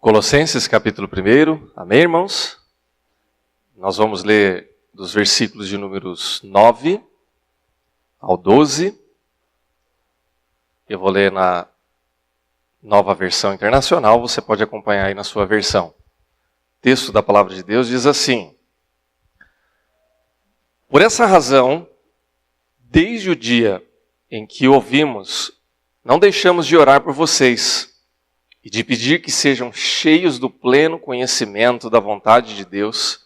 Colossenses capítulo 1, amém, irmãos? Nós vamos ler dos versículos de números 9 ao 12. Eu vou ler na Nova Versão Internacional, você pode acompanhar aí na sua versão. O texto da Palavra de Deus diz assim: Por essa razão, desde o dia em que ouvimos, não deixamos de orar por vocês e de pedir que sejam cheios do pleno conhecimento da vontade de Deus,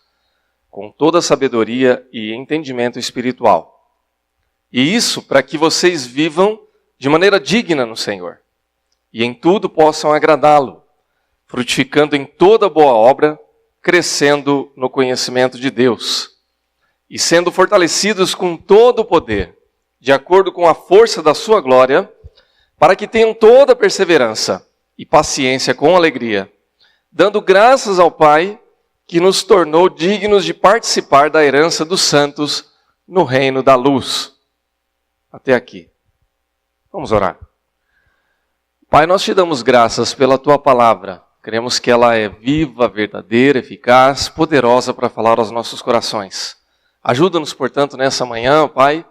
com toda a sabedoria e entendimento espiritual. E isso para que vocês vivam de maneira digna no Senhor, e em tudo possam agradá-lo, frutificando em toda boa obra, crescendo no conhecimento de Deus, e sendo fortalecidos com todo o poder, de acordo com a força da sua glória, para que tenham toda a perseverança e paciência com alegria, dando graças ao Pai, que nos tornou dignos de participar da herança dos santos no reino da luz. Até aqui. Vamos orar. Pai, nós te damos graças pela tua palavra. Cremos que ela é viva, verdadeira, eficaz, poderosa para falar aos nossos corações. Ajuda-nos, portanto, nessa manhã, Pai,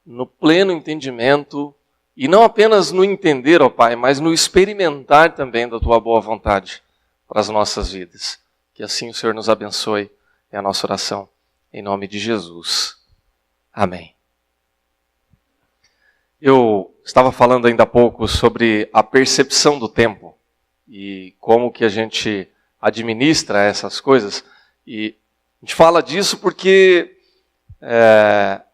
no pleno entendimento, e não apenas no entender, ó Pai, mas no experimentar também da tua boa vontade para as nossas vidas. Que assim o Senhor nos abençoe, é a nossa oração, em nome de Jesus. Amém. Eu estava falando ainda há pouco sobre a percepção do tempo e como que a gente administra essas coisas. E a gente fala disso porque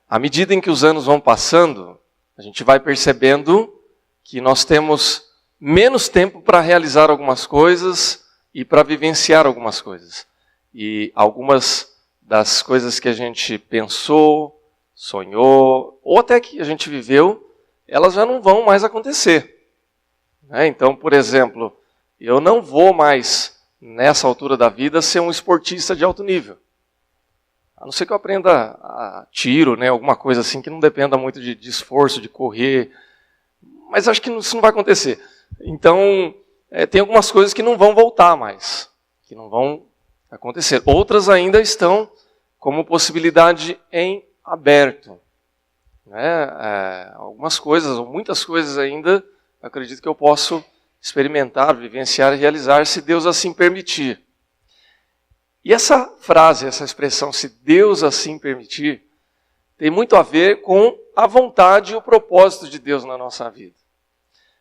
à medida em que os anos vão passando, a gente vai percebendo que nós temos menos tempo para realizar algumas coisas e para vivenciar algumas coisas. E algumas das coisas que a gente pensou, sonhou, ou até que a gente viveu, elas já não vão mais acontecer. Então, por exemplo, eu não vou mais, nessa altura da vida, ser um esportista de alto nível. A não ser que eu aprenda a tiro, alguma coisa assim que não dependa muito de esforço, de correr. Mas acho que isso não vai acontecer. Então, tem algumas coisas que não vão voltar mais, que não vão acontecer. Outras ainda estão como possibilidade em aberto. Algumas coisas, ou muitas coisas ainda, acredito que eu posso experimentar, vivenciar e realizar, se Deus assim permitir. E essa frase, essa expressão, se Deus assim permitir, tem muito a ver com a vontade e o propósito de Deus na nossa vida.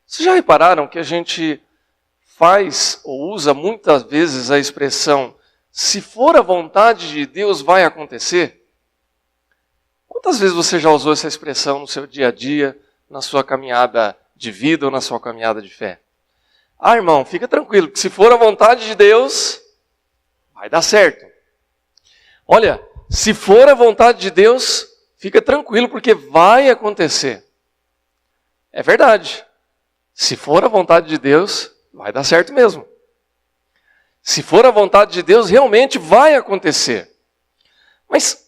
Vocês já repararam que a gente faz ou usa muitas vezes a expressão, se for a vontade de Deus, vai acontecer? Quantas vezes você já usou essa expressão no seu dia a dia, na sua caminhada de vida ou na sua caminhada de fé? Ah, irmão, fica tranquilo, que se for a vontade de Deus, vai dar certo. Olha, se for a vontade de Deus, fica tranquilo, porque vai acontecer. É verdade. Se for a vontade de Deus, vai dar certo mesmo. Se for a vontade de Deus, realmente vai acontecer. Mas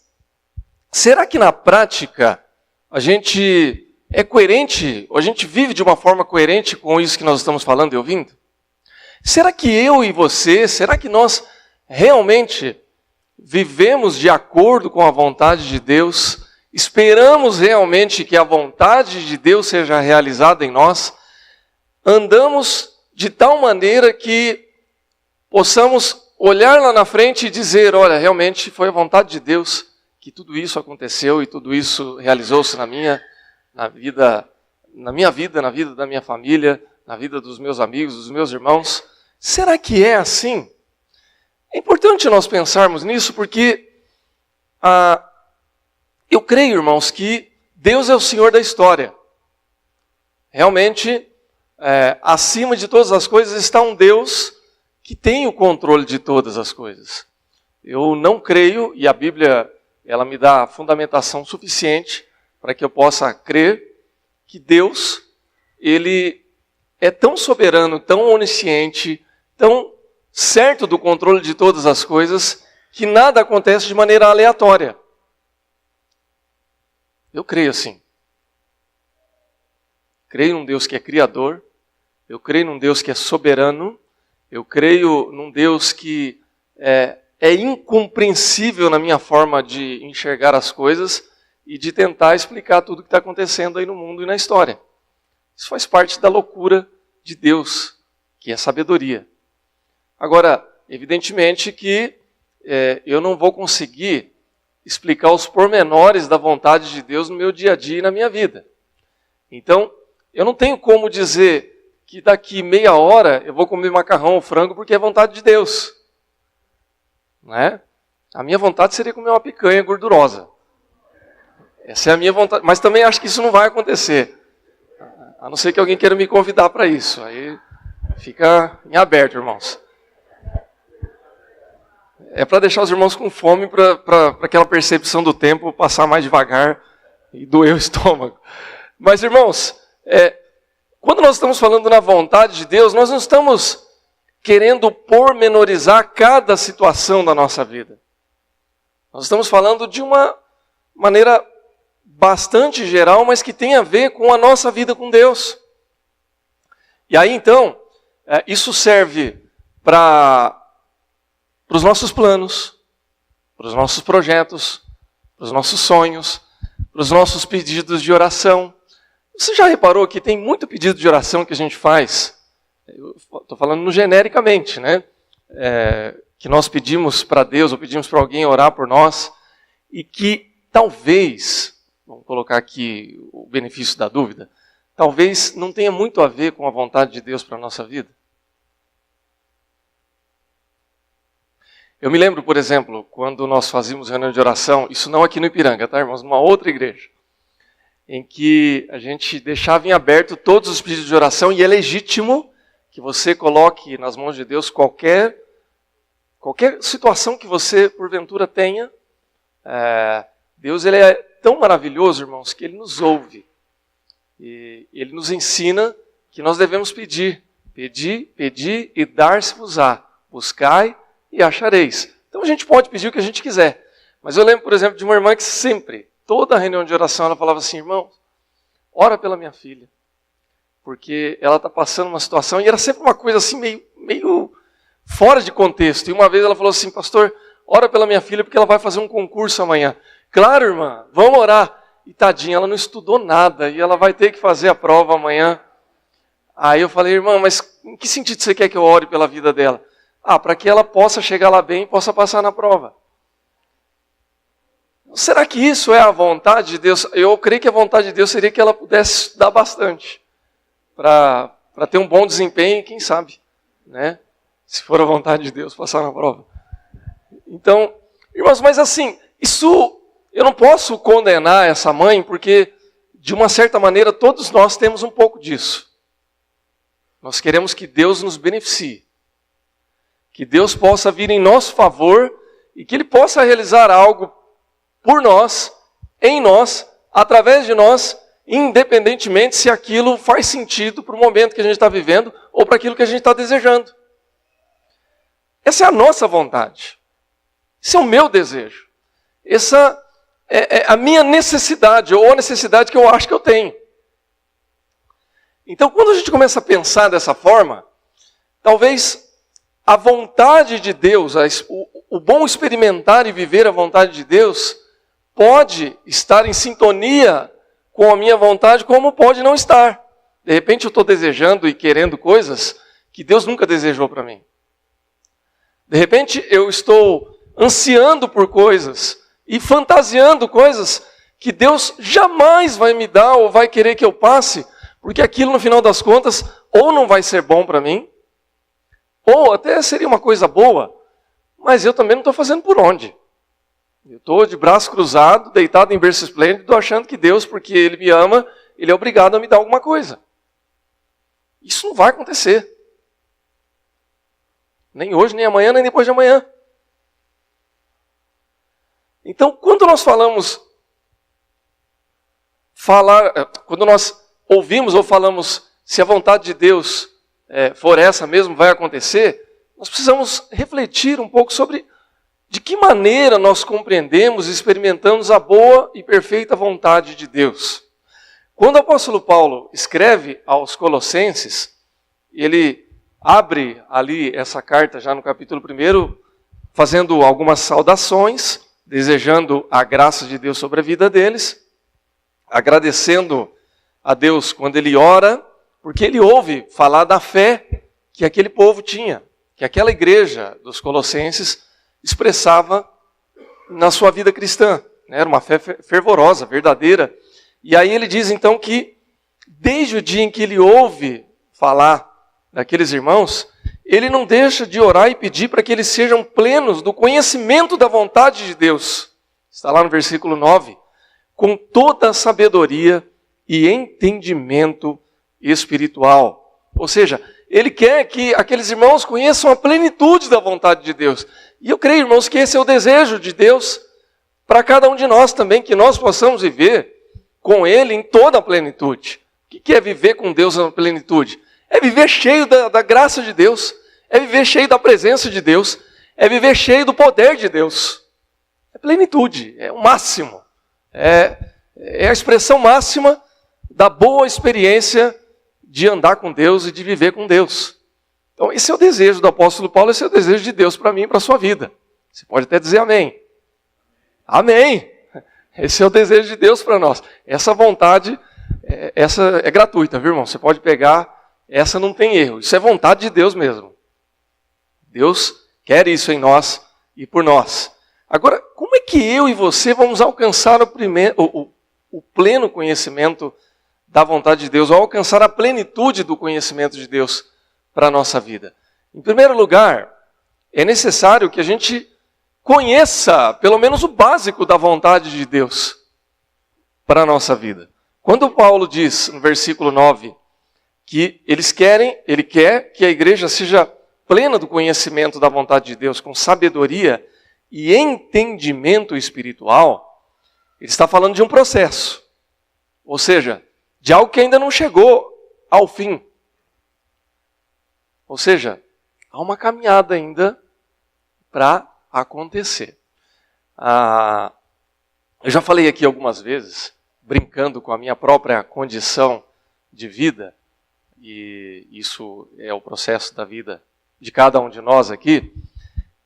será que na prática a gente é coerente, ou a gente vive de uma forma coerente com isso que nós estamos falando e ouvindo? Será que eu e você, será que nós realmente vivemos de acordo com a vontade de Deus? Esperamos realmente que a vontade de Deus seja realizada em nós? Andamos de tal maneira que possamos olhar lá na frente e dizer, olha, realmente foi a vontade de Deus que tudo isso aconteceu e tudo isso realizou-se na minha vida, na vida da minha família, na vida dos meus amigos, dos meus irmãos. Será que é assim? É importante nós pensarmos nisso porque eu creio, irmãos, que Deus é o Senhor da história. Realmente, acima de todas as coisas está um Deus que tem o controle de todas as coisas. Eu não creio, e a Bíblia ela me dá fundamentação suficiente para que eu possa crer que Deus ele é tão soberano, tão onisciente, tão certo do controle de todas as coisas, que nada acontece de maneira aleatória. Eu creio assim. Creio num Deus que é criador, eu creio num Deus que é soberano, Eu creio num Deus que é incompreensível na minha forma de enxergar as coisas e de tentar explicar tudo o que está acontecendo aí no mundo e na história. Isso faz parte da loucura de Deus, que é sabedoria. Agora, evidentemente que eu não vou conseguir explicar os pormenores da vontade de Deus no meu dia a dia e na minha vida. Então, eu não tenho como dizer que daqui meia hora eu vou comer macarrão ou frango porque é vontade de Deus. Não é? A minha vontade seria comer uma picanha gordurosa. Essa é a minha vontade. Mas também acho que isso não vai acontecer. A não ser que alguém queira me convidar para isso. Aí fica em aberto, irmãos. É para deixar os irmãos com fome, para aquela percepção do tempo passar mais devagar e doer o estômago. Mas, irmãos, quando nós estamos falando na vontade de Deus, nós não estamos querendo pormenorizar cada situação da nossa vida. Nós estamos falando de uma maneira bastante geral, mas que tem a ver com a nossa vida com Deus. E aí, então, isso serve para os nossos planos, para os nossos projetos, para os nossos sonhos, para os nossos pedidos de oração. Você já reparou que tem muito pedido de oração que a gente faz? Eu estou falando genericamente, né? Que nós pedimos para Deus, ou pedimos para alguém orar por nós, e que talvez, vamos colocar aqui o benefício da dúvida, talvez não tenha muito a ver com a vontade de Deus para a nossa vida. Eu me lembro, por exemplo, quando nós fazíamos reunião de oração, isso não aqui no Ipiranga, tá, irmãos? Numa outra igreja, em que a gente deixava em aberto todos os pedidos de oração, e é legítimo que você coloque nas mãos de Deus qualquer situação que você, porventura, tenha. Deus, ele é tão maravilhoso, irmãos, que ele nos ouve. E ele nos ensina que nós devemos pedir. Pedi e dar-se-vos-á. Buscai e achareis. Então a gente pode pedir o que a gente quiser. Mas eu lembro, por exemplo, de uma irmã que sempre, toda reunião de oração, ela falava assim: irmão, ora pela minha filha. Porque ela está passando uma situação, e era sempre uma coisa assim meio fora de contexto. E uma vez ela falou assim: pastor, ora pela minha filha porque ela vai fazer um concurso amanhã. Claro, irmã, vamos orar. E tadinha, ela não estudou nada e ela vai ter que fazer a prova amanhã. Aí eu falei: irmã, mas em que sentido você quer que eu ore pela vida dela? Para que ela possa chegar lá bem e possa passar na prova. Será que isso é a vontade de Deus? Eu creio que a vontade de Deus seria que ela pudesse estudar bastante para ter um bom desempenho e quem sabe, né? Se for a vontade de Deus, passar na prova. Então, irmãos, mas assim, isso eu não posso condenar essa mãe, porque de uma certa maneira todos nós temos um pouco disso. Nós queremos que Deus nos beneficie, que Deus possa vir em nosso favor e que Ele possa realizar algo por nós, em nós, através de nós, independentemente se aquilo faz sentido para o momento que a gente está vivendo ou para aquilo que a gente está desejando. Essa é a nossa vontade. Esse é o meu desejo. Essa é a minha necessidade, ou a necessidade que eu acho que eu tenho. Então, quando a gente começa a pensar dessa forma, talvez a vontade de Deus, o bom experimentar e viver a vontade de Deus, pode estar em sintonia com a minha vontade, como pode não estar. De repente eu estou desejando e querendo coisas que Deus nunca desejou para mim. De repente eu estou ansiando por coisas e fantasiando coisas que Deus jamais vai me dar ou vai querer que eu passe, porque aquilo no final das contas ou não vai ser bom para mim, ou até seria uma coisa boa, mas eu também não estou fazendo por onde. Eu estou de braço cruzado, deitado em berço esplêndido, achando que Deus, porque Ele me ama, Ele é obrigado a me dar alguma coisa. Isso não vai acontecer. Nem hoje, nem amanhã, nem depois de amanhã. Então, quando nós quando nós ouvimos ou falamos, se a vontade de Deus for essa mesmo, vai acontecer, nós precisamos refletir um pouco sobre de que maneira nós compreendemos e experimentamos a boa e perfeita vontade de Deus. Quando o apóstolo Paulo escreve aos Colossenses, ele abre ali essa carta já no capítulo 1, fazendo algumas saudações, desejando a graça de Deus sobre a vida deles, agradecendo a Deus quando ele ora, porque ele ouve falar da fé que aquele povo tinha, que aquela igreja dos Colossenses expressava na sua vida cristã. Era uma fé fervorosa, verdadeira. E aí ele diz então que, desde o dia em que ele ouve falar daqueles irmãos, ele não deixa de orar e pedir para que eles sejam plenos do conhecimento da vontade de Deus. Está lá no versículo 9. Com toda a sabedoria e entendimento espiritual. Ou seja, ele quer que aqueles irmãos conheçam a plenitude da vontade de Deus. E eu creio, irmãos, que esse é o desejo de Deus para cada um de nós também, que nós possamos viver com Ele em toda a plenitude. O que é viver com Deus na plenitude? É viver cheio da graça de Deus, é viver cheio da presença de Deus, é viver cheio do poder de Deus. É plenitude, é o máximo, é a expressão máxima da boa experiência de andar com Deus e de viver com Deus. Então esse é o desejo do apóstolo Paulo, esse é o desejo de Deus para mim e para a sua vida. Você pode até dizer amém. Amém! Esse é o desejo de Deus para nós. Essa vontade, essa é gratuita, viu, irmão? Você pode pegar, essa não tem erro. Isso é vontade de Deus mesmo. Deus quer isso em nós e por nós. Agora, como é que eu e você vamos alcançar o pleno conhecimento da vontade de Deus, ou alcançar a plenitude do conhecimento de Deus para a nossa vida? Em primeiro lugar, é necessário que a gente conheça pelo menos o básico da vontade de Deus para a nossa vida. Quando Paulo diz no versículo 9 que ele quer que a igreja seja plena do conhecimento da vontade de Deus, com sabedoria e entendimento espiritual, ele está falando de um processo. Ou seja, de algo que ainda não chegou ao fim. Ou seja, há uma caminhada ainda para acontecer. Eu já falei aqui algumas vezes, brincando com a minha própria condição de vida, e isso é o processo da vida de cada um de nós aqui,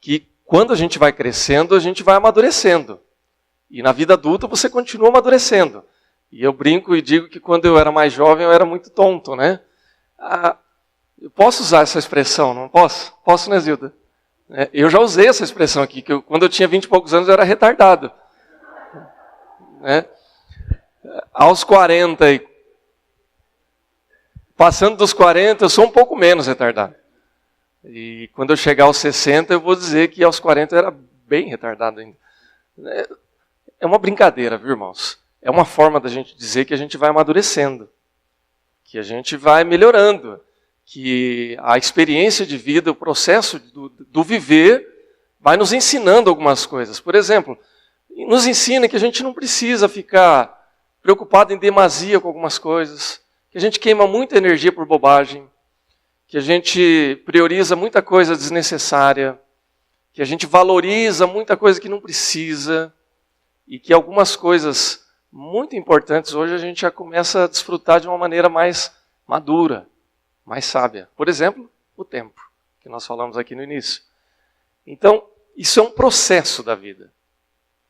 que quando a gente vai crescendo, a gente vai amadurecendo. E na vida adulta você continua amadurecendo. E eu brinco e digo que quando eu era mais jovem eu era muito tonto, né? Eu posso usar essa expressão, não posso? Posso, né, Zilda? Eu já usei essa expressão aqui, que quando eu tinha 20 e poucos anos eu era retardado. Aos 40, passando dos 40, eu sou um pouco menos retardado. E quando eu chegar aos 60, eu vou dizer que aos 40 eu era bem retardado ainda. É uma brincadeira, viu, irmãos? É uma forma da gente dizer que a gente vai amadurecendo, que a gente vai melhorando, que a experiência de vida, o processo do viver, vai nos ensinando algumas coisas. Por exemplo, nos ensina que a gente não precisa ficar preocupado em demasia com algumas coisas, que a gente queima muita energia por bobagem, que a gente prioriza muita coisa desnecessária, que a gente valoriza muita coisa que não precisa, e que algumas coisas muito importantes hoje a gente já começa a desfrutar de uma maneira mais madura, mais sábia. Por exemplo, o tempo, que nós falamos aqui no início. Então, isso é um processo da vida.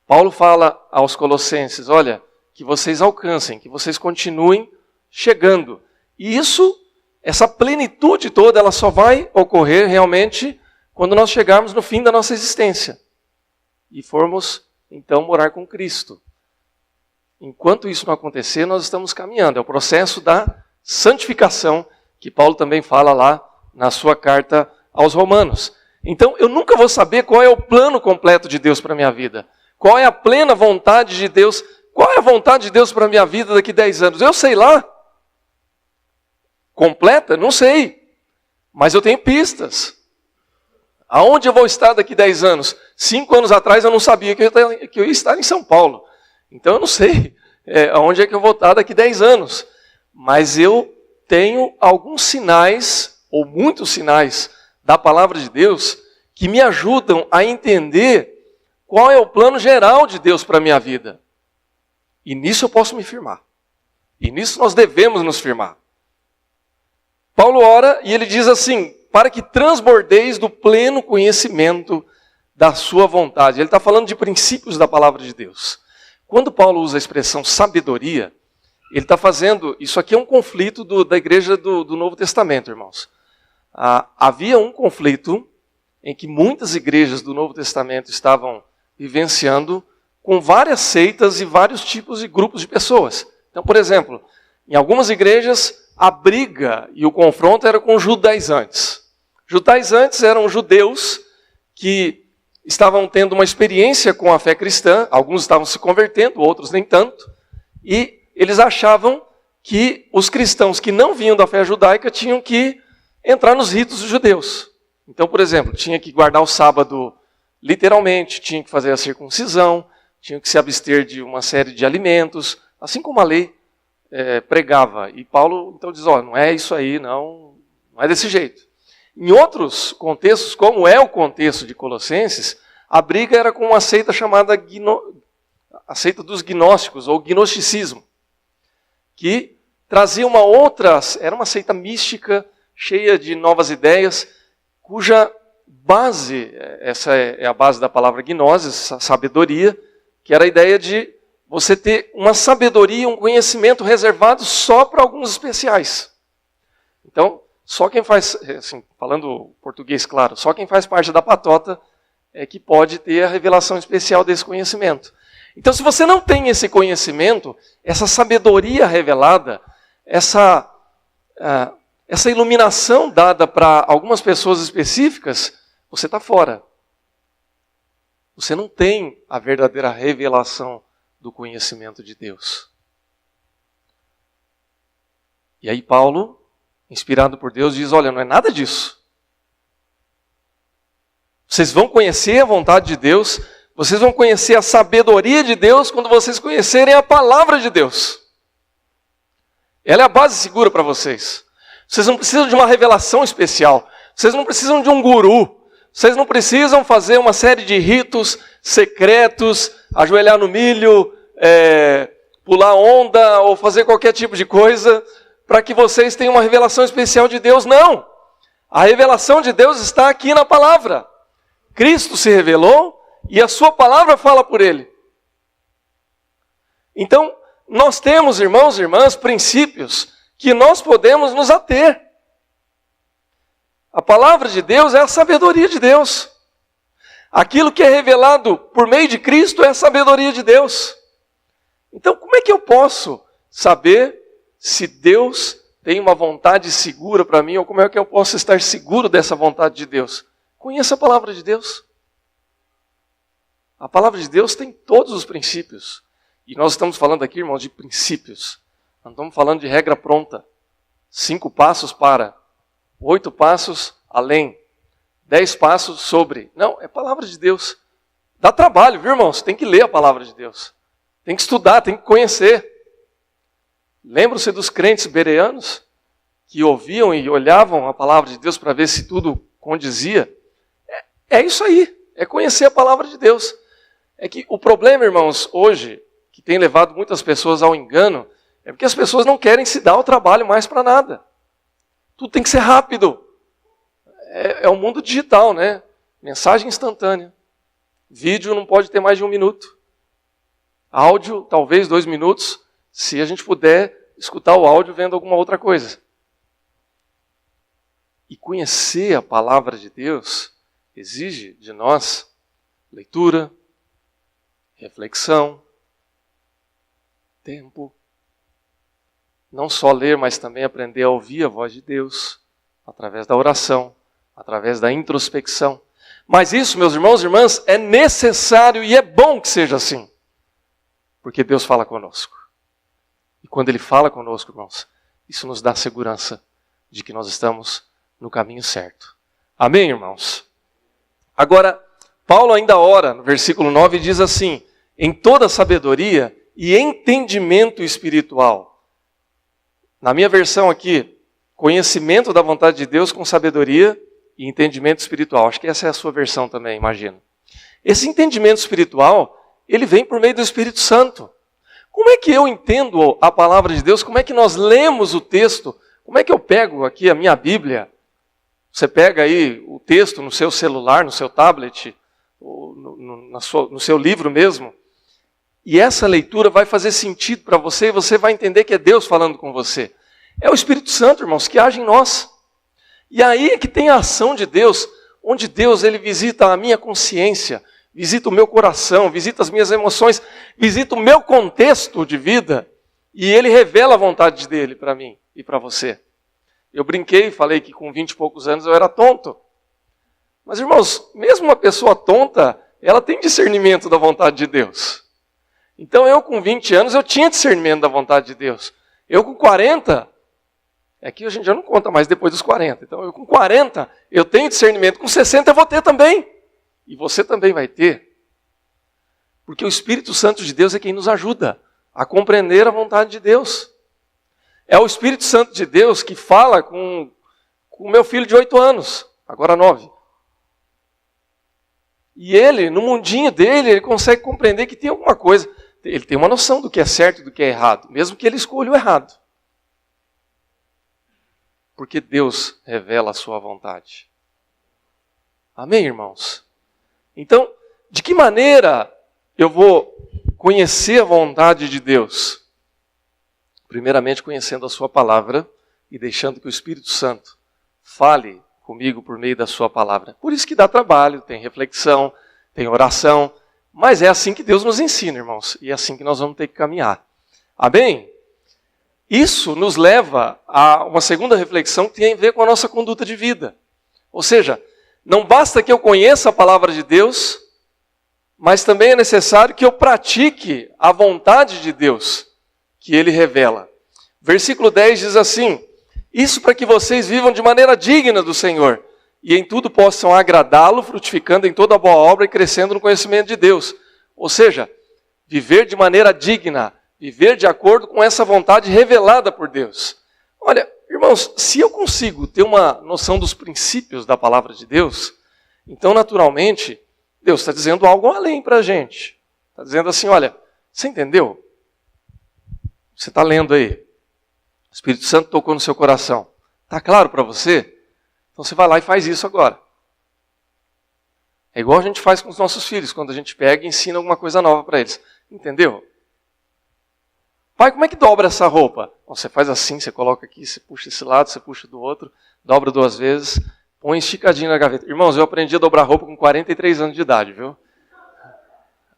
Paulo fala aos Colossenses, olha, que vocês alcancem, que vocês continuem chegando. E isso, essa plenitude toda, ela só vai ocorrer realmente quando nós chegarmos no fim da nossa existência. E formos, então, morar com Cristo. Enquanto isso não acontecer, nós estamos caminhando. É o processo da santificação, que Paulo também fala lá na sua carta aos Romanos. Então, eu nunca vou saber qual é o plano completo de Deus para a minha vida. Qual é a plena vontade de Deus? Qual é a vontade de Deus para a minha vida daqui a 10 anos? Eu sei lá. Completa? Não sei. Mas eu tenho pistas. Aonde eu vou estar daqui a 10 anos? 5 anos atrás eu não sabia que eu ia estar em São Paulo. Então eu não sei aonde é que eu vou estar daqui a 10 anos. Mas eu tenho alguns sinais, ou muitos sinais, da palavra de Deus, que me ajudam a entender qual é o plano geral de Deus para a minha vida. E nisso eu posso me firmar. E nisso nós devemos nos firmar. Paulo ora e ele diz assim, para que transbordeis do pleno conhecimento da sua vontade. Ele está falando de princípios da palavra de Deus. Quando Paulo usa a expressão sabedoria, ele está fazendo, isso aqui é um conflito da igreja do Novo Testamento, irmãos. Havia um conflito em que muitas igrejas do Novo Testamento estavam vivenciando com várias seitas e vários tipos e grupos de pessoas. Então, por exemplo, em algumas igrejas, a briga e o confronto era com judaizantes. Judaizantes eram judeus que estavam tendo uma experiência com a fé cristã, alguns estavam se convertendo, outros nem tanto, e eles achavam que os cristãos que não vinham da fé judaica tinham que entrar nos ritos dos judeus. Então, por exemplo, tinha que guardar o sábado literalmente, tinha que fazer a circuncisão, tinha que se abster de uma série de alimentos, assim como a lei pregava. E Paulo então diz, não é isso aí, não é desse jeito. Em outros contextos, como é o contexto de Colossenses, a briga era com uma seita chamada a seita dos gnósticos, ou gnosticismo, que trazia era uma seita mística, cheia de novas ideias, cuja base, essa é a base da palavra gnose, sabedoria, que era a ideia de você ter uma sabedoria, um conhecimento reservado só para alguns especiais. Então, só quem faz, assim, falando português claro, só quem faz parte da patota é que pode ter a revelação especial desse conhecimento. Então, se você não tem esse conhecimento, essa sabedoria revelada, essa iluminação dada para algumas pessoas específicas, você está fora. Você não tem a verdadeira revelação do conhecimento de Deus. E aí Paulo, inspirado por Deus, diz, olha, não é nada disso. Vocês vão conhecer a vontade de Deus, vocês vão conhecer a sabedoria de Deus quando vocês conhecerem a palavra de Deus. Ela é a base segura para vocês. Vocês não precisam de uma revelação especial. Vocês não precisam de um guru. Vocês não precisam fazer uma série de ritos secretos, ajoelhar no milho, pular onda ou fazer qualquer tipo de coisa para que vocês tenham uma revelação especial de Deus. Não! A revelação de Deus está aqui na palavra. Cristo se revelou e a sua palavra fala por ele. Então, nós temos, irmãos e irmãs, princípios que nós podemos nos ater. A palavra de Deus é a sabedoria de Deus. Aquilo que é revelado por meio de Cristo é a sabedoria de Deus. Então, como é que eu posso saber se Deus tem uma vontade segura para mim, ou como é que eu posso estar seguro dessa vontade de Deus? Conheça a palavra de Deus. A palavra de Deus tem todos os princípios. E nós estamos falando aqui, irmãos, de princípios. Não estamos falando de regra pronta. 5 passos para, 8 passos além, 10 passos sobre. Não, é palavra de Deus. Dá trabalho, viu, irmãos? Tem que ler a palavra de Deus. Tem que estudar, tem que conhecer. Lembram-se dos crentes bereanos que ouviam e olhavam a palavra de Deus para ver se tudo condizia? É isso aí, é conhecer a palavra de Deus. É que o problema, irmãos, hoje, que tem levado muitas pessoas ao engano, é porque as pessoas não querem se dar o trabalho mais para nada. Tudo tem que ser rápido. É o mundo digital, né? Mensagem instantânea. Vídeo não pode ter mais de 1 minuto. Áudio, talvez 2 minutos, se a gente puder escutar o áudio vendo alguma outra coisa. E conhecer a palavra de Deus exige de nós leitura, reflexão, tempo. Não só ler, mas também aprender a ouvir a voz de Deus, através da oração, através da introspecção. Mas isso, meus irmãos e irmãs, é necessário e é bom que seja assim. Porque Deus fala conosco. E quando Ele fala conosco, irmãos, isso nos dá segurança de que nós estamos no caminho certo. Amém, irmãos? Agora, Paulo ainda ora, no versículo 9, diz assim, em toda sabedoria e entendimento espiritual. Na minha versão aqui, conhecimento da vontade de Deus com sabedoria e entendimento espiritual. Acho que essa é a sua versão também, imagino. Esse entendimento espiritual, ele vem por meio do Espírito Santo. Como é que eu entendo a palavra de Deus? Como é que nós lemos o texto? Como é que eu pego aqui a minha Bíblia? Você pega aí o texto no seu celular, no seu tablet, ou no seu livro mesmo, e essa leitura vai fazer sentido para você, e você vai entender que é Deus falando com você. É o Espírito Santo, irmãos, que age em nós. E aí é que tem a ação de Deus, onde Deus ele visita a minha consciência, visita o meu coração, visita as minhas emoções, visita o meu contexto de vida, e Ele revela a vontade dEle para mim e para você. Eu brinquei e falei que com 20 e poucos anos eu era tonto. Mas, irmãos, mesmo uma pessoa tonta, ela tem discernimento da vontade de Deus. Então eu com 20 anos eu tinha discernimento da vontade de Deus. Eu com 40, aqui a gente já não conta mais depois dos 40. Então eu com 40 eu tenho discernimento, com 60 eu vou ter também. E você também vai ter. Porque o Espírito Santo de Deus é quem nos ajuda a compreender a vontade de Deus. É o Espírito Santo de Deus que fala com o meu filho de 8 anos, agora 9. E ele, no mundinho dele, ele consegue compreender que tem alguma coisa. Ele tem uma noção do que é certo e do que é errado, mesmo que ele escolha o errado. Porque Deus revela a sua vontade. Amém, irmãos? Então, de que maneira eu vou conhecer a vontade de Deus? Primeiramente, conhecendo a sua palavra e deixando que o Espírito Santo fale comigo por meio da sua palavra. Por isso que dá trabalho, tem reflexão, tem oração, mas é assim que Deus nos ensina, irmãos, e é assim que nós vamos ter que caminhar. Amém? Isso nos leva a uma segunda reflexão que tem a ver com a nossa conduta de vida. Ou seja, não basta que eu conheça a palavra de Deus, mas também é necessário que eu pratique a vontade de Deus que Ele revela. Versículo 10 diz assim: isso para que vocês vivam de maneira digna do Senhor, e em tudo possam agradá-lo, frutificando em toda boa obra e crescendo no conhecimento de Deus. Ou seja, viver de maneira digna, viver de acordo com essa vontade revelada por Deus. Olha, irmãos, se eu consigo ter uma noção dos princípios da palavra de Deus, então naturalmente Deus está dizendo algo além para a gente. Está dizendo assim, olha, você entendeu? Você está lendo aí. O Espírito Santo tocou no seu coração. Está claro para você? Então você vai lá e faz isso agora. É igual a gente faz com os nossos filhos, quando a gente pega e ensina alguma coisa nova para eles. Entendeu? Pai, como é que dobra essa roupa? Você faz assim, você coloca aqui, você puxa esse lado, você puxa do outro, dobra 2 vezes, põe esticadinho na gaveta. Irmãos, eu aprendi a dobrar roupa com 43 anos de idade, viu?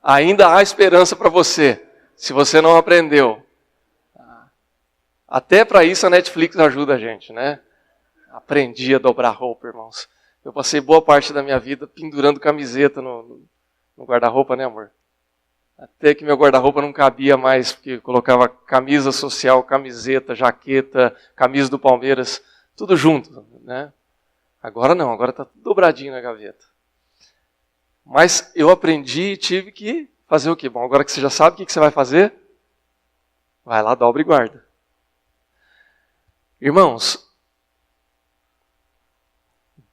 Ainda há esperança para você, se você não aprendeu. Até para isso a Netflix ajuda a gente, né? Aprendi a dobrar roupa, irmãos. Eu passei boa parte da minha vida pendurando camiseta no guarda-roupa, né, amor? Até que meu guarda-roupa não cabia mais, porque eu colocava camisa social, camiseta, jaqueta, camisa do Palmeiras, tudo junto, né? Agora não, agora está tudo dobradinho na gaveta. Mas eu aprendi e tive que fazer o quê? Bom, agora que você já sabe o que você vai fazer, vai lá, dobra e guarda. Irmãos,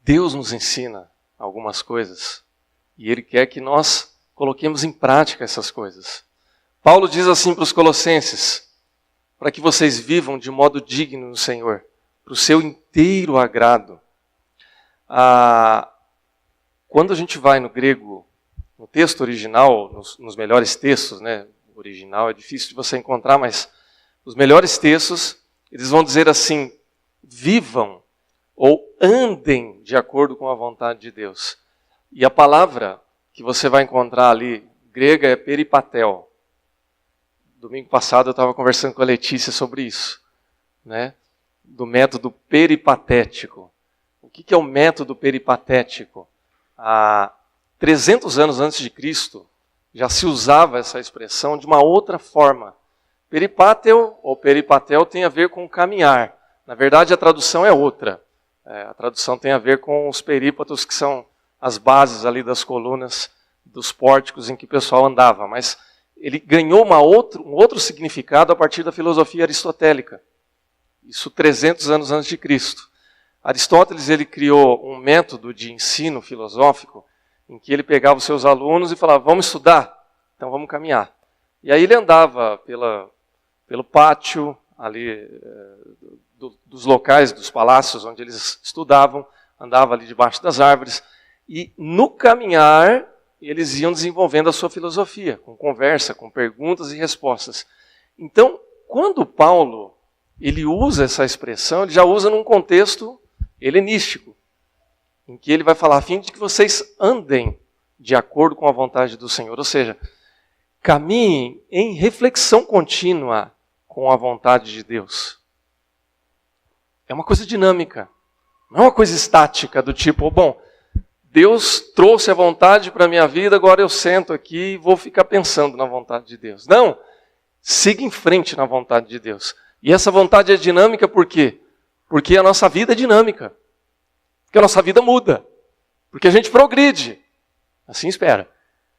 Deus nos ensina algumas coisas e Ele quer que nós coloquemos em prática essas coisas. Paulo diz assim para os Colossenses: para que vocês vivam de modo digno no Senhor, para o seu inteiro agrado. Quando a gente vai no grego, no texto original, nos melhores textos, né? O original é difícil de você encontrar, mas os melhores textos, eles vão dizer assim: vivam ou andem de acordo com a vontade de Deus. E a palavra que você vai encontrar ali, grega, é peripatel. Domingo passado eu estava conversando com a Letícia sobre isso, né? Do método peripatético. O que é o método peripatético? Há 300 anos antes de Cristo, já se usava essa expressão de uma outra forma. Peripatel ou peripatel tem a ver com caminhar. Na verdade, a tradução é outra. A tradução tem a ver com os perípatos, que são as bases ali das colunas, dos pórticos em que o pessoal andava. Mas ele ganhou um outro significado a partir da filosofia aristotélica. Isso 300 anos antes de Cristo. Aristóteles ele criou um método de ensino filosófico em que ele pegava os seus alunos e falava: vamos estudar? Então vamos caminhar. E aí ele andava pelo pátio ali dos locais, dos palácios onde eles estudavam, andava ali debaixo das árvores. E no caminhar, eles iam desenvolvendo a sua filosofia, com conversa, com perguntas e respostas. Então, quando Paulo ele usa essa expressão, ele já usa num contexto helenístico, em que ele vai falar a fim de que vocês andem de acordo com a vontade do Senhor. Ou seja, caminhem em reflexão contínua com a vontade de Deus. É uma coisa dinâmica, não é uma coisa estática do tipo, bom, Deus trouxe a vontade para a minha vida, agora eu sento aqui e vou ficar pensando na vontade de Deus. Não, siga em frente na vontade de Deus. E essa vontade é dinâmica por quê? Porque a nossa vida é dinâmica. Porque a nossa vida muda. Porque a gente progride. Assim espera.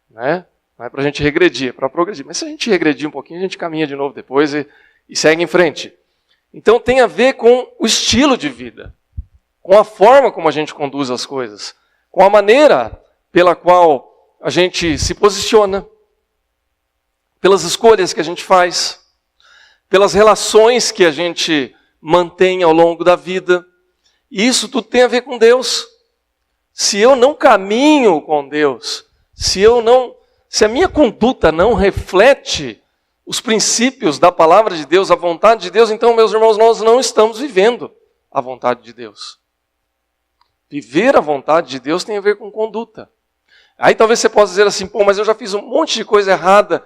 Né? Não é para a gente regredir, é para progredir. Mas se a gente regredir um pouquinho, a gente caminha de novo depois e segue em frente. Então tem a ver com o estilo de vida. Com a forma como a gente conduz as coisas. Com a maneira pela qual a gente se posiciona. Pelas escolhas que a gente faz. Pelas relações que a gente mantém ao longo da vida. E isso tudo tem a ver com Deus. Se eu não caminho com Deus, se a minha conduta não reflete os princípios da palavra de Deus, a vontade de Deus, então, meus irmãos, nós não estamos vivendo a vontade de Deus. Viver a vontade de Deus tem a ver com conduta. Aí talvez você possa dizer assim, mas eu já fiz um monte de coisa errada.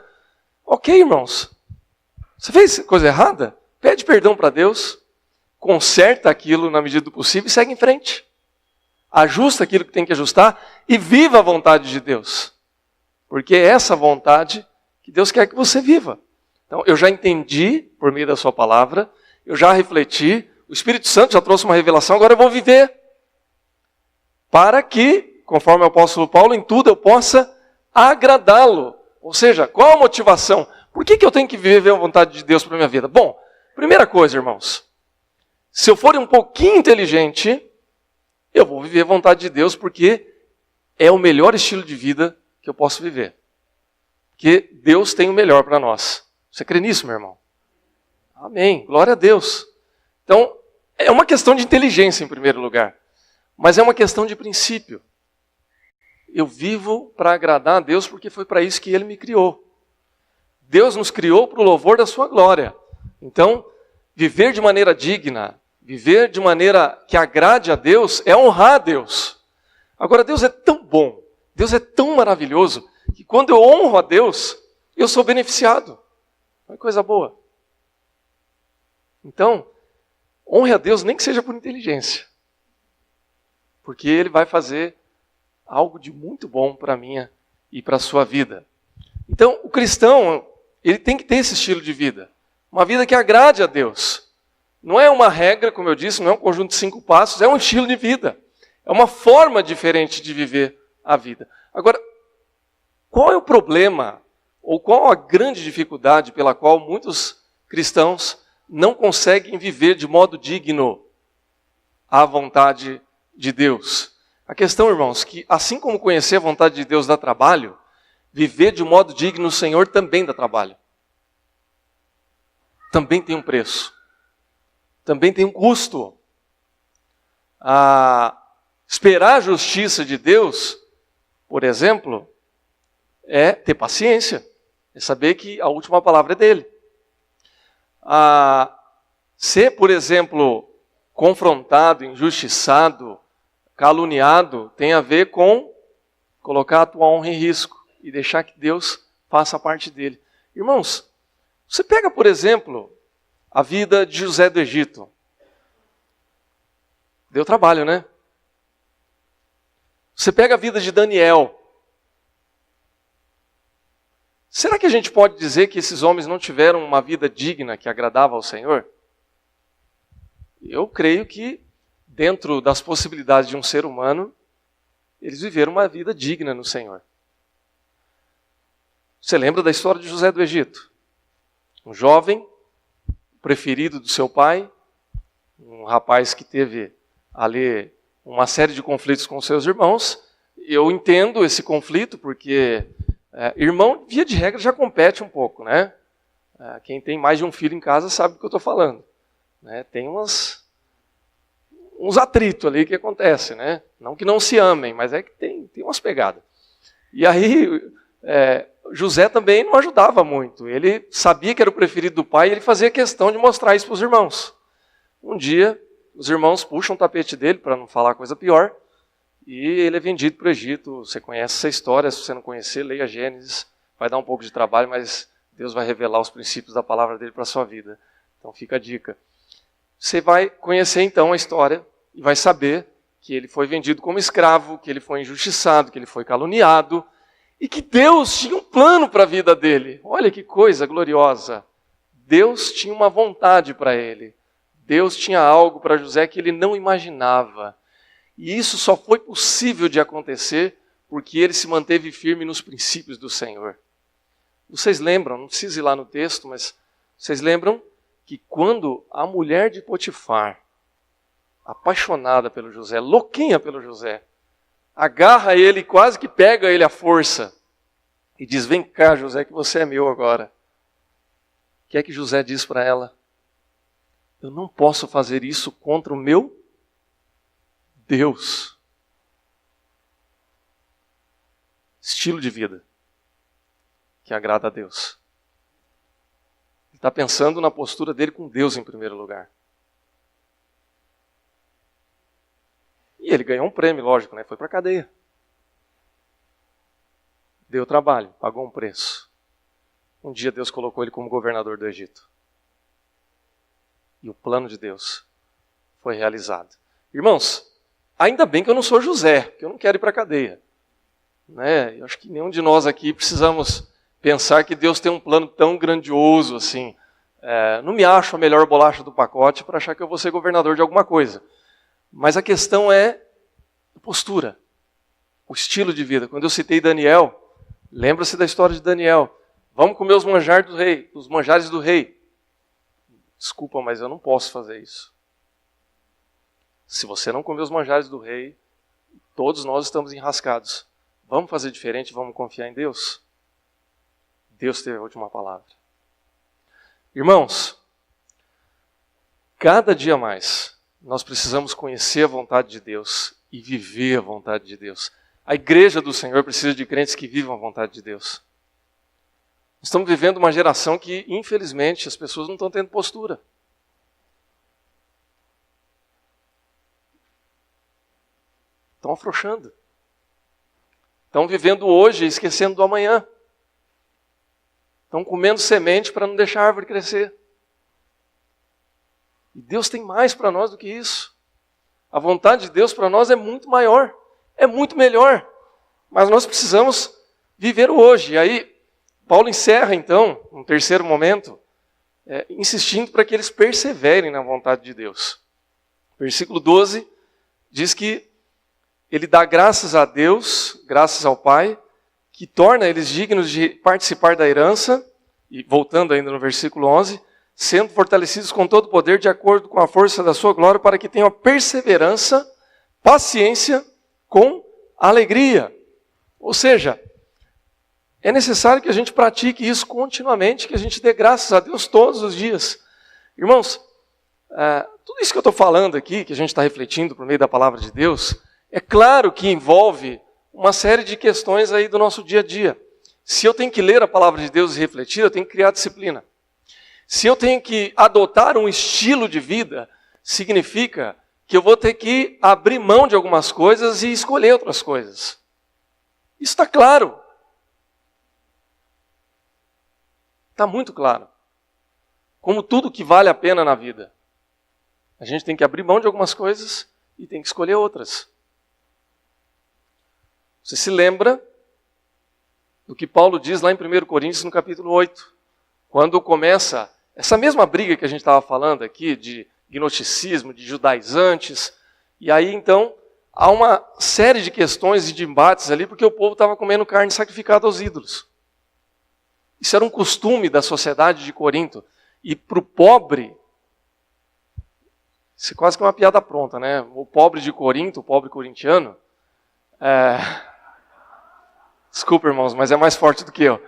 Ok, irmãos. Você fez coisa errada? Pede perdão para Deus, conserta aquilo na medida do possível e segue em frente. Ajusta aquilo que tem que ajustar e viva a vontade de Deus. Porque é essa vontade que Deus quer que você viva. Então, eu já entendi por meio da sua palavra, eu já refleti, o Espírito Santo já trouxe uma revelação, agora eu vou viver. Para que, conforme o apóstolo Paulo, em tudo eu possa agradá-lo. Ou seja, qual a motivação? Por que eu tenho que viver a vontade de Deus para a minha vida? Bom, primeira coisa, irmãos. Se eu for um pouquinho inteligente, eu vou viver a vontade de Deus porque é o melhor estilo de vida que eu posso viver. Porque Deus tem o melhor para nós. Você crê nisso, meu irmão? Amém. Glória a Deus. Então, é uma questão de inteligência em primeiro lugar. Mas é uma questão de princípio. Eu vivo para agradar a Deus porque foi para isso que Ele me criou. Deus nos criou para o louvor da sua glória. Então, viver de maneira digna, viver de maneira que agrade a Deus, é honrar a Deus. Agora, Deus é tão bom, Deus é tão maravilhoso, que quando eu honro a Deus, eu sou beneficiado. É coisa boa. Então, honre a Deus nem que seja por inteligência. Porque Ele vai fazer algo de muito bom para a minha e para a sua vida. Então, o cristão, ele tem que ter esse estilo de vida. Uma vida que agrade a Deus. Não é uma regra, como eu disse, não é um conjunto de 5 passos, é um estilo de vida. É uma forma diferente de viver a vida. Agora, qual é o problema, ou qual a grande dificuldade pela qual muitos cristãos não conseguem viver de modo digno a vontade de Deus? A questão, irmãos, que assim como conhecer a vontade de Deus dá trabalho, viver de modo digno no Senhor também dá trabalho. Também tem um preço. Também tem um custo. Esperar a justiça de Deus, por exemplo, é ter paciência. É saber que a última palavra é dele. Ser, por exemplo, confrontado, injustiçado, caluniado, tem a ver com colocar a tua honra em risco e deixar que Deus faça a parte dele. Irmãos, você pega, por exemplo, a vida de José do Egito. Deu trabalho, né? Você pega a vida de Daniel. Será que a gente pode dizer que esses homens não tiveram uma vida digna que agradava ao Senhor? Eu creio que, dentro das possibilidades de um ser humano, eles viveram uma vida digna no Senhor. Você lembra da história de José do Egito? Um jovem, preferido do seu pai, um rapaz que teve ali uma série de conflitos com seus irmãos. Eu entendo esse conflito porque irmão, via de regra, já compete um pouco, né? Quem tem mais de um filho em casa sabe do que eu estou falando. Né? Tem uns atritos ali que acontecem, né? Não que não se amem, mas é que tem umas pegadas. E aí, José também não ajudava muito. Ele sabia que era o preferido do pai e ele fazia questão de mostrar isso para os irmãos. Um dia, os irmãos puxam o tapete dele, para não falar coisa pior, e ele é vendido para o Egito. Você conhece essa história, se você não conhecer, leia Gênesis. Vai dar um pouco de trabalho, mas Deus vai revelar os princípios da palavra dele para a sua vida. Então fica a dica. Você vai conhecer então a história e vai saber que ele foi vendido como escravo, que ele foi injustiçado, que ele foi caluniado e que Deus tinha um plano para a vida dele. Olha que coisa gloriosa. Deus tinha uma vontade para ele. Deus tinha algo para José que ele não imaginava. E isso só foi possível de acontecer porque ele se manteve firme nos princípios do Senhor. Vocês lembram, não precisa ir lá no texto, mas vocês lembram que quando a mulher de Potifar, apaixonada pelo José, louquinha pelo José, agarra ele, quase que pega ele à força e diz: vem cá, José, que você é meu agora. O que é que José diz para ela? Eu não posso fazer isso contra o meu Deus. Estilo de vida que agrada a Deus. Ele está pensando na postura dele com Deus em primeiro lugar. E ele ganhou um prêmio, lógico, né? Foi para a cadeia. Deu trabalho, pagou um preço. Um dia Deus colocou ele como governador do Egito. E o plano de Deus foi realizado. Irmãos, ainda bem que eu não sou José, que eu não quero ir para a cadeia. Né? Eu acho que nenhum de nós aqui precisamos pensar que Deus tem um plano tão grandioso assim. Não me acho a melhor bolacha do pacote para achar que eu vou ser governador de alguma coisa. Mas a questão é a postura, o estilo de vida. Quando eu citei Daniel, lembra-se da história de Daniel. Vamos comer os manjares do rei, os manjares do rei. Desculpa, mas eu não posso fazer isso. Se você não comer os manjares do rei, todos nós estamos enrascados. Vamos fazer diferente, vamos confiar em Deus? Deus teve a última palavra. Irmãos, cada dia mais nós precisamos conhecer a vontade de Deus e viver a vontade de Deus. A igreja do Senhor precisa de crentes que vivam a vontade de Deus. Nós estamos vivendo uma geração que, infelizmente, as pessoas não estão tendo postura. Estão afrouxando. Estão vivendo hoje e esquecendo do amanhã. Estão comendo semente para não deixar a árvore crescer. E Deus tem mais para nós do que isso. A vontade de Deus para nós é muito maior, é muito melhor. Mas nós precisamos viver o hoje. E aí, Paulo encerra então, um terceiro momento, insistindo para que eles perseverem na vontade de Deus. Versículo 12 diz que ele dá graças a Deus, graças ao Pai, que torna eles dignos de participar da herança, e voltando ainda no versículo 11, sendo fortalecidos com todo o poder de acordo com a força da sua glória, para que tenham perseverança, paciência com alegria. Ou seja, é necessário que a gente pratique isso continuamente, que a gente dê graças a Deus todos os dias. Irmãos, tudo isso que eu estou falando aqui, que a gente está refletindo por meio da palavra de Deus, é claro que envolve uma série de questões aí do nosso dia a dia. Se eu tenho que ler a palavra de Deus e refletir, eu tenho que criar disciplina. Se eu tenho que adotar um estilo de vida, significa que eu vou ter que abrir mão de algumas coisas e escolher outras coisas. Isso está claro. Está muito claro. Como tudo que vale a pena na vida. A gente tem que abrir mão de algumas coisas e tem que escolher outras. Você se lembra do que Paulo diz lá em 1 Coríntios, no capítulo 8, quando começa essa mesma briga que a gente estava falando aqui, de gnosticismo, de judaizantes, e aí então há uma série de questões e de embates ali, porque o povo estava comendo carne sacrificada aos ídolos. Isso era um costume da sociedade de Corinto, e para o pobre, isso é quase que uma piada pronta, né? O pobre de Corinto, o pobre corintiano, desculpa, irmãos, mas é mais forte do que eu.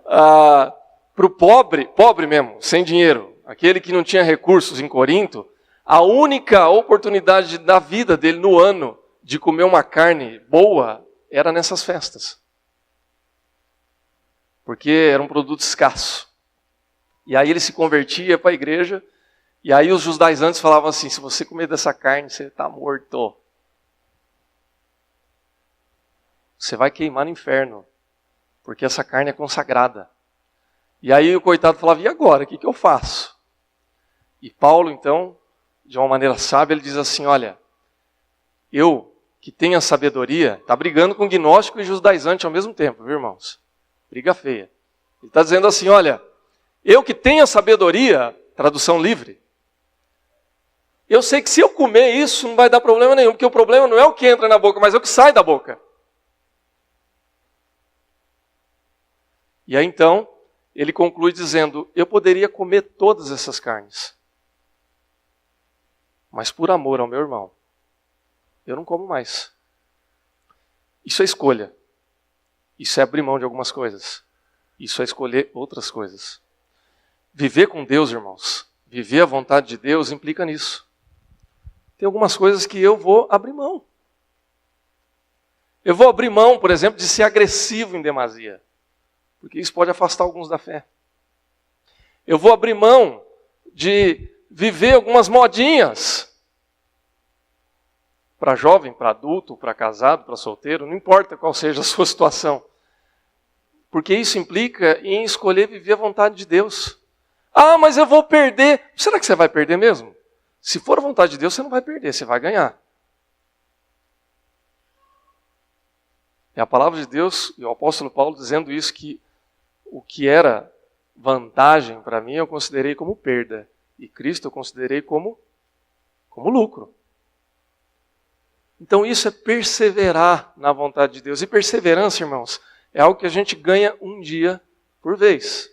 Para o pobre mesmo, sem dinheiro, aquele que não tinha recursos em Corinto, A única oportunidade da vida dele no ano de comer uma carne boa era nessas festas. Porque era um produto escasso. E aí ele se convertia para a igreja, e aí os judaizantes falavam assim, se você comer dessa carne, você está morto. Você vai queimar no inferno, porque essa carne é consagrada. E aí o coitado falava, e agora, o que eu faço? E Paulo, então, de uma maneira sábia, ele diz assim, olha, eu que tenho a sabedoria, está brigando com gnóstico e judaizante ao mesmo tempo, viu, irmãos? Briga feia. Ele está dizendo assim, olha, eu que tenho a sabedoria, tradução livre, eu sei que se eu comer isso não vai dar problema nenhum, porque o problema não é o que entra na boca, mas é o que sai da boca. E aí então, ele conclui dizendo, eu poderia comer todas essas carnes, mas por amor ao meu irmão, eu não como mais. Isso é escolha. Isso é abrir mão de algumas coisas. Isso é escolher outras coisas. Viver com Deus, irmãos, viver a vontade de Deus implica nisso. Tem algumas coisas que eu vou abrir mão. Eu vou abrir mão, por exemplo, de ser agressivo em demasia, porque isso pode afastar alguns da fé. Eu vou abrir mão de viver algumas modinhas. Para jovem, para adulto, para casado, para solteiro, não importa qual seja a sua situação. Porque isso implica em escolher viver a vontade de Deus. Ah, mas eu vou perder. Será que você vai perder mesmo? Se for a vontade de Deus, você não vai perder, você vai ganhar. É a palavra de Deus e o apóstolo Paulo dizendo isso, que o que era vantagem para mim eu considerei como perda. E Cristo eu considerei como lucro. Então isso é perseverar na vontade de Deus. E perseverança, irmãos, é algo que a gente ganha um dia por vez.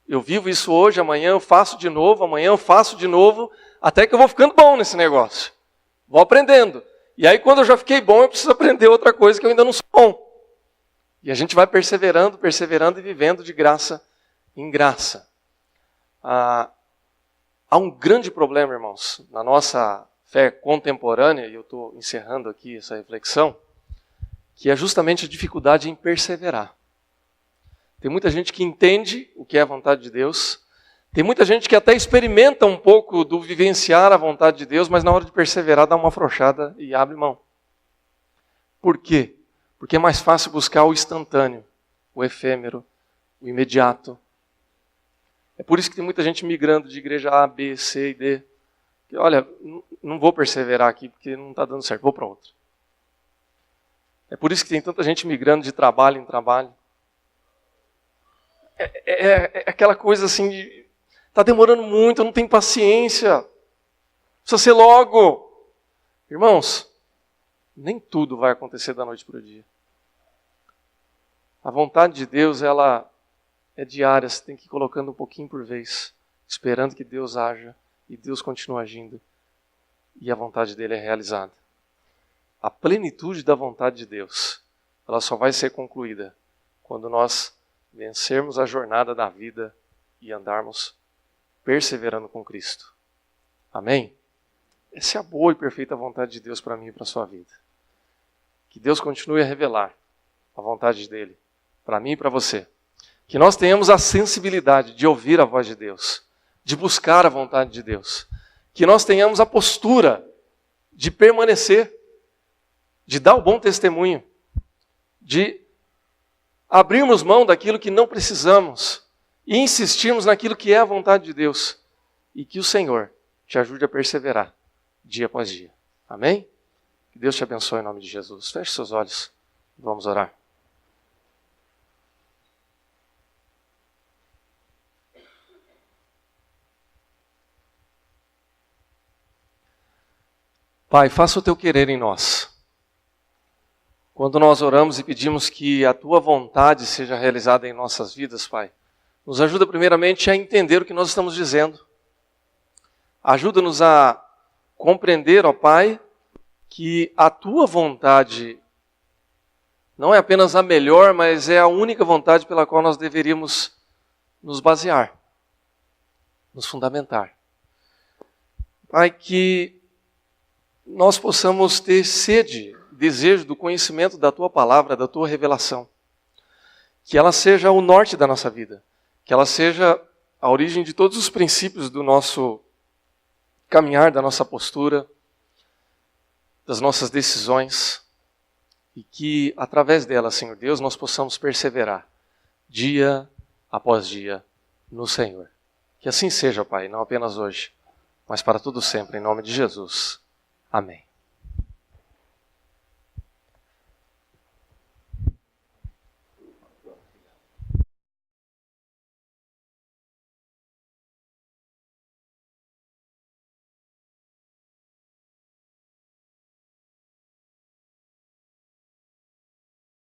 Eu vivo isso hoje, amanhã eu faço de novo, amanhã eu faço de novo, até que eu vou ficando bom nesse negócio. Vou aprendendo. E aí quando eu já fiquei bom, eu preciso aprender outra coisa que eu ainda não sou bom. E a gente vai perseverando, perseverando e vivendo de graça em graça. Há um grande problema, irmãos, na nossa fé contemporânea, e eu estou encerrando aqui essa reflexão, que é justamente a dificuldade em perseverar. Tem muita gente que entende o que é a vontade de Deus, tem muita gente que até experimenta um pouco do vivenciar a vontade de Deus, mas na hora de perseverar dá uma afrouxada e abre mão. Por quê? Porque é mais fácil buscar o instantâneo, o efêmero, o imediato. É por isso que tem muita gente migrando de igreja A, B, C e D. Que, olha, não vou perseverar aqui porque não está dando certo, vou para outra. É por isso que tem tanta gente migrando de trabalho em trabalho. É aquela coisa assim de, está demorando muito, eu não tenho paciência. Precisa ser logo. Irmãos, nem tudo vai acontecer da noite para o dia. A vontade de Deus, ela é diária, você tem que ir colocando um pouquinho por vez, esperando que Deus haja e Deus continua agindo. E a vontade dele é realizada. A plenitude da vontade de Deus, ela só vai ser concluída quando nós vencermos a jornada da vida e andarmos perseverando com Cristo. Amém? Essa é a boa e perfeita vontade de Deus para mim e para a sua vida. Que Deus continue a revelar a vontade dele para mim e para você. Que nós tenhamos a sensibilidade de ouvir a voz de Deus, de buscar a vontade de Deus. Que nós tenhamos a postura de permanecer, de dar o bom testemunho, de abrirmos mão daquilo que não precisamos e insistirmos naquilo que é a vontade de Deus. E que o Senhor te ajude a perseverar dia após dia. Amém? Que Deus te abençoe em nome de Jesus. Feche seus olhos. Vamos orar. Pai, faça o teu querer em nós. Quando nós oramos e pedimos que a tua vontade seja realizada em nossas vidas, Pai, nos ajuda primeiramente a entender o que nós estamos dizendo. Ajuda-nos a compreender, ó Pai, que a tua vontade não é apenas a melhor, mas é a única vontade pela qual nós deveríamos nos basear, nos fundamentar. Pai, que nós possamos ter sede, desejo do conhecimento da Tua palavra, da Tua revelação. Que ela seja o norte da nossa vida, que ela seja a origem de todos os princípios do nosso caminhar, da nossa postura, das nossas decisões, e que através dela, Senhor Deus, nós possamos perseverar dia após dia no Senhor. Que assim seja, Pai, não apenas hoje, mas para todo sempre, em nome de Jesus. Amém.